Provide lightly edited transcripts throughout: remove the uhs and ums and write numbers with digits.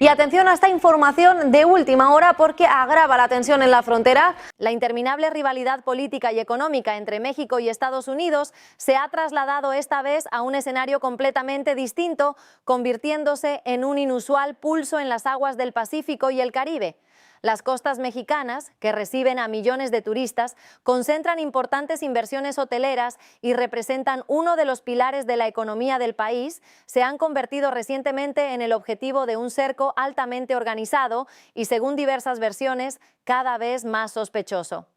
Y atención a esta información de última hora porque agrava la tensión en la frontera. La interminable rivalidad política y económica entre México y Estados Unidos se ha trasladado esta vez a un escenario completamente distinto, convirtiéndose en un inusual pulso en las aguas del Pacífico y el Caribe. Las costas mexicanas, que reciben a millones de turistas, concentran importantes inversiones hoteleras y representan uno de los pilares de la economía del país, se han convertido recientemente en el objetivo de un cerco altamente organizado y, según diversas versiones, cada vez más sospechoso.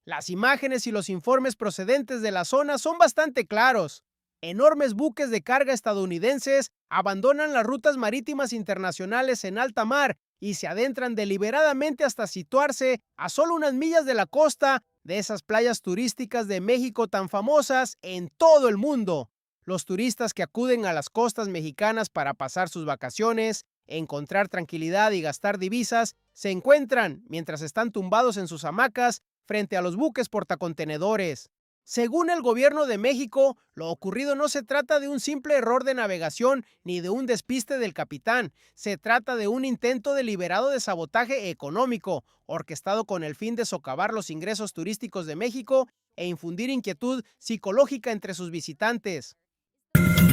Las imágenes y los informes procedentes de la zona son bastante claros. Enormes buques de carga estadounidenses abandonan las rutas marítimas internacionales en alta mar y se adentran deliberadamente hasta situarse a solo unas millas de la costa de esas playas turísticas de México tan famosas en todo el mundo. Los turistas que acuden a las costas mexicanas para pasar sus vacaciones, encontrar tranquilidad y gastar divisas, se encuentran, mientras están tumbados en sus hamacas, frente a los buques portacontenedores. Según el gobierno de México, lo ocurrido no se trata de un simple error de navegación ni de un despiste del capitán. Se trata de un intento deliberado de sabotaje económico, orquestado con el fin de socavar los ingresos turísticos de México e infundir inquietud psicológica entre sus visitantes.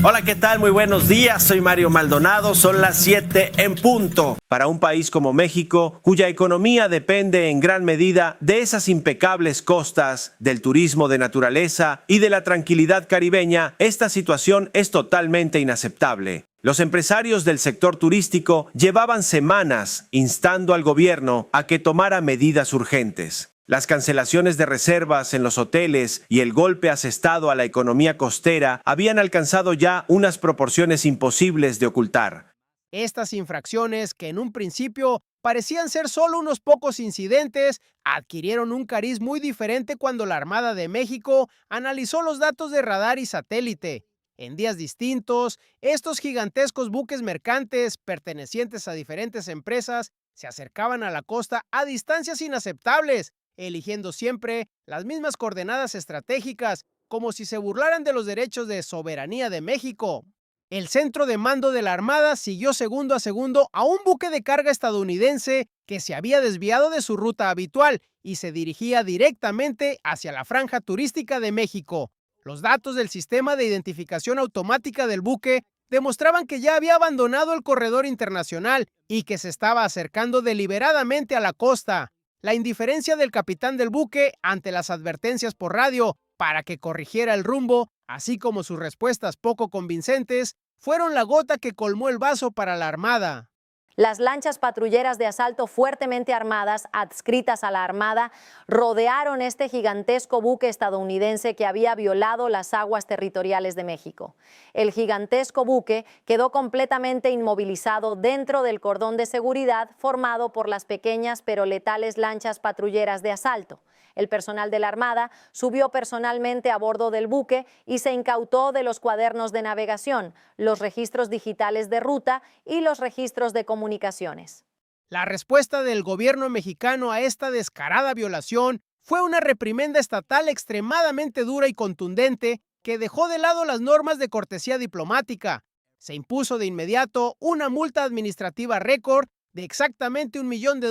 Hola, ¿qué tal? Muy buenos días, soy Mario Maldonado, son las 7 en punto. Para un país como México, cuya economía depende en gran medida de esas impecables costas, del turismo de naturaleza y de la tranquilidad caribeña, esta situación es totalmente inaceptable. Los empresarios del sector turístico llevaban semanas instando al gobierno a que tomara medidas urgentes. Las cancelaciones de reservas en los hoteles y el golpe asestado a la economía costera habían alcanzado ya unas proporciones imposibles de ocultar. Estas infracciones, que en un principio parecían ser solo unos pocos incidentes, adquirieron un cariz muy diferente cuando la Armada de México analizó los datos de radar y satélite. En días distintos, estos gigantescos buques mercantes, pertenecientes a diferentes empresas, se acercaban a la costa a distancias inaceptables, eligiendo siempre las mismas coordenadas estratégicas, como si se burlaran de los derechos de soberanía de México. El centro de mando de la Armada siguió segundo a segundo a un buque de carga estadounidense que se había desviado de su ruta habitual y se dirigía directamente hacia la franja turística de México. Los datos del sistema de identificación automática del buque demostraban que ya había abandonado el corredor internacional y que se estaba acercando deliberadamente a la costa. La indiferencia del capitán del buque ante las advertencias por radio para que corrigiera el rumbo, así como sus respuestas poco convincentes, fueron la gota que colmó el vaso para la Armada. Las lanchas patrulleras de asalto fuertemente armadas, adscritas a la Armada, rodearon este gigantesco buque estadounidense que había violado las aguas territoriales de México. El gigantesco buque quedó completamente inmovilizado dentro del cordón de seguridad formado por las pequeñas pero letales lanchas patrulleras de asalto. El personal de la Armada subió personalmente a bordo del buque y se incautó de los cuadernos de navegación, los registros digitales de ruta y los registros de comunicaciones. La respuesta del gobierno mexicano a esta descarada violación fue una reprimenda estatal extremadamente dura y contundente que dejó de lado las normas de cortesía diplomática. Se impuso de inmediato una multa administrativa récord de exactamente $1 millón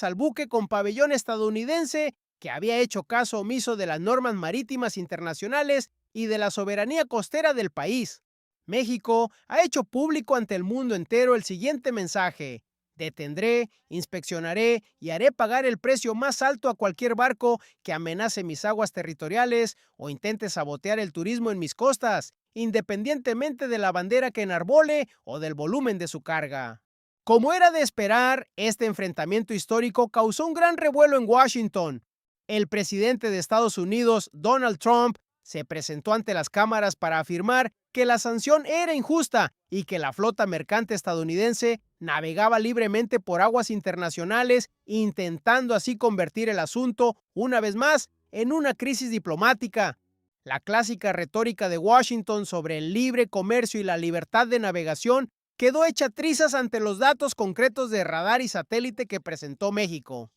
al buque con pabellón estadounidense que había hecho caso omiso de las normas marítimas internacionales y de la soberanía costera del país. México ha hecho público ante el mundo entero el siguiente mensaje: detendré, inspeccionaré y haré pagar el precio más alto a cualquier barco que amenace mis aguas territoriales o intente sabotear el turismo en mis costas, independientemente de la bandera que enarbole o del volumen de su carga. Como era de esperar, este enfrentamiento histórico causó un gran revuelo en Washington. El presidente de Estados Unidos, Donald Trump, se presentó ante las cámaras para afirmar que la sanción era injusta y que la flota mercante estadounidense navegaba libremente por aguas internacionales, intentando así convertir el asunto, una vez más, en una crisis diplomática. La clásica retórica de Washington sobre el libre comercio y la libertad de navegación quedó hecha trizas ante los datos concretos de radar y satélite que presentó México.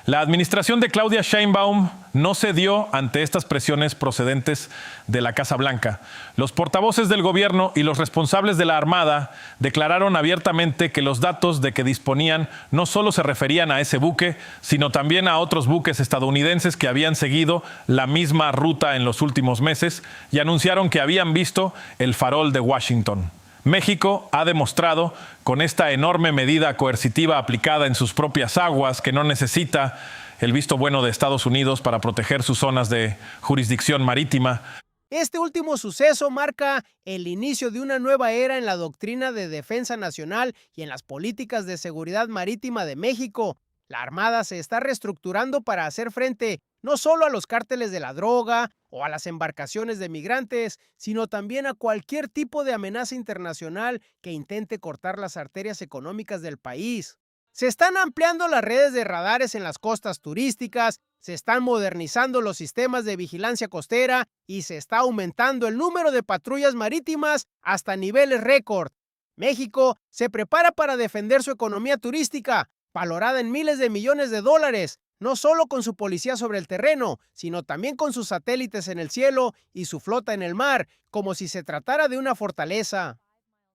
La administración de Claudia Sheinbaum no cedió ante estas presiones procedentes de la Casa Blanca. Los portavoces del gobierno y los responsables de la Armada declararon abiertamente que los datos de que disponían no solo se referían a ese buque, sino también a otros buques estadounidenses que habían seguido la misma ruta en los últimos meses y anunciaron que habían visto el farol de Washington. México ha demostrado con esta enorme medida coercitiva aplicada en sus propias aguas que no necesita el visto bueno de Estados Unidos para proteger sus zonas de jurisdicción marítima. Este último suceso marca el inicio de una nueva era en la doctrina de defensa nacional y en las políticas de seguridad marítima de México. La Armada se está reestructurando para hacer frente no solo a los cárteles de la droga o a las embarcaciones de migrantes, sino también a cualquier tipo de amenaza internacional que intente cortar las arterias económicas del país. Se están ampliando las redes de radares en las costas turísticas, se están modernizando los sistemas de vigilancia costera y se está aumentando el número de patrullas marítimas hasta niveles récord. México se prepara para defender su economía turística, valorada en miles de millones de dólares, no solo con su policía sobre el terreno, sino también con sus satélites en el cielo y su flota en el mar, como si se tratara de una fortaleza.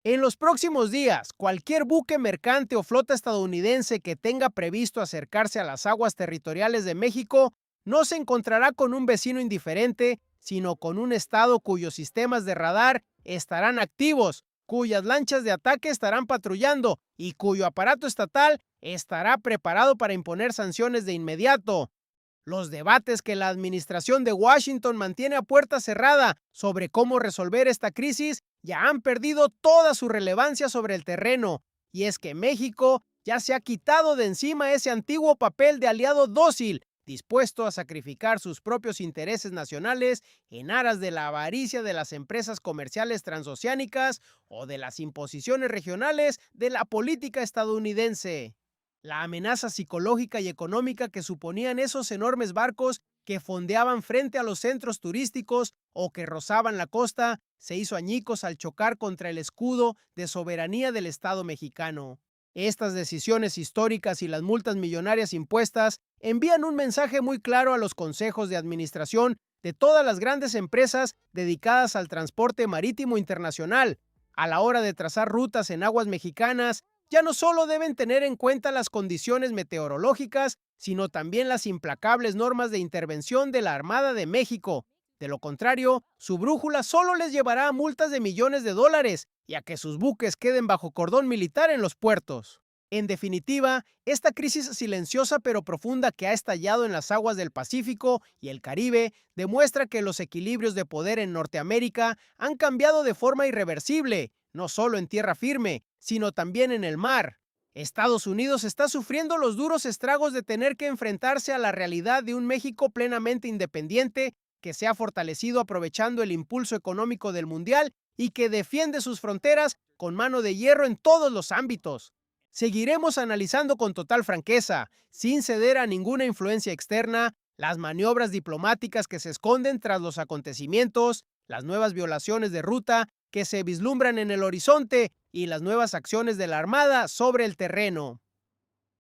En los próximos días, cualquier buque mercante o flota estadounidense que tenga previsto acercarse a las aguas territoriales de México no se encontrará con un vecino indiferente, sino con un estado cuyos sistemas de radar estarán activos, cuyas lanchas de ataque estarán patrullando y cuyo aparato estatal estará preparado para imponer sanciones de inmediato. Los debates que la administración de Washington mantiene a puerta cerrada sobre cómo resolver esta crisis ya han perdido toda su relevancia sobre el terreno, y es que México ya se ha quitado de encima ese antiguo papel de aliado dócil, dispuesto a sacrificar sus propios intereses nacionales en aras de la avaricia de las empresas comerciales transoceánicas o de las imposiciones regionales de la política estadounidense. La amenaza psicológica y económica que suponían esos enormes barcos que fondeaban frente a los centros turísticos o que rozaban la costa se hizo añicos al chocar contra el escudo de soberanía del Estado mexicano. Estas decisiones históricas y las multas millonarias impuestas envían un mensaje muy claro a los consejos de administración de todas las grandes empresas dedicadas al transporte marítimo internacional. A la hora de trazar rutas en aguas mexicanas, ya no solo deben tener en cuenta las condiciones meteorológicas, sino también las implacables normas de intervención de la Armada de México. De lo contrario, su brújula solo les llevará a multas de millones de dólares y a que sus buques queden bajo cordón militar en los puertos. En definitiva, esta crisis silenciosa pero profunda que ha estallado en las aguas del Pacífico y el Caribe demuestra que los equilibrios de poder en Norteamérica han cambiado de forma irreversible, no solo en tierra firme, sino también en el mar. Estados Unidos está sufriendo los duros estragos de tener que enfrentarse a la realidad de un México plenamente independiente que se ha fortalecido aprovechando el impulso económico del mundial y que defiende sus fronteras con mano de hierro en todos los ámbitos. Seguiremos analizando con total franqueza, sin ceder a ninguna influencia externa, las maniobras diplomáticas que se esconden tras los acontecimientos, las nuevas violaciones de ruta que se vislumbran en el horizonte y las nuevas acciones de la Armada sobre el terreno.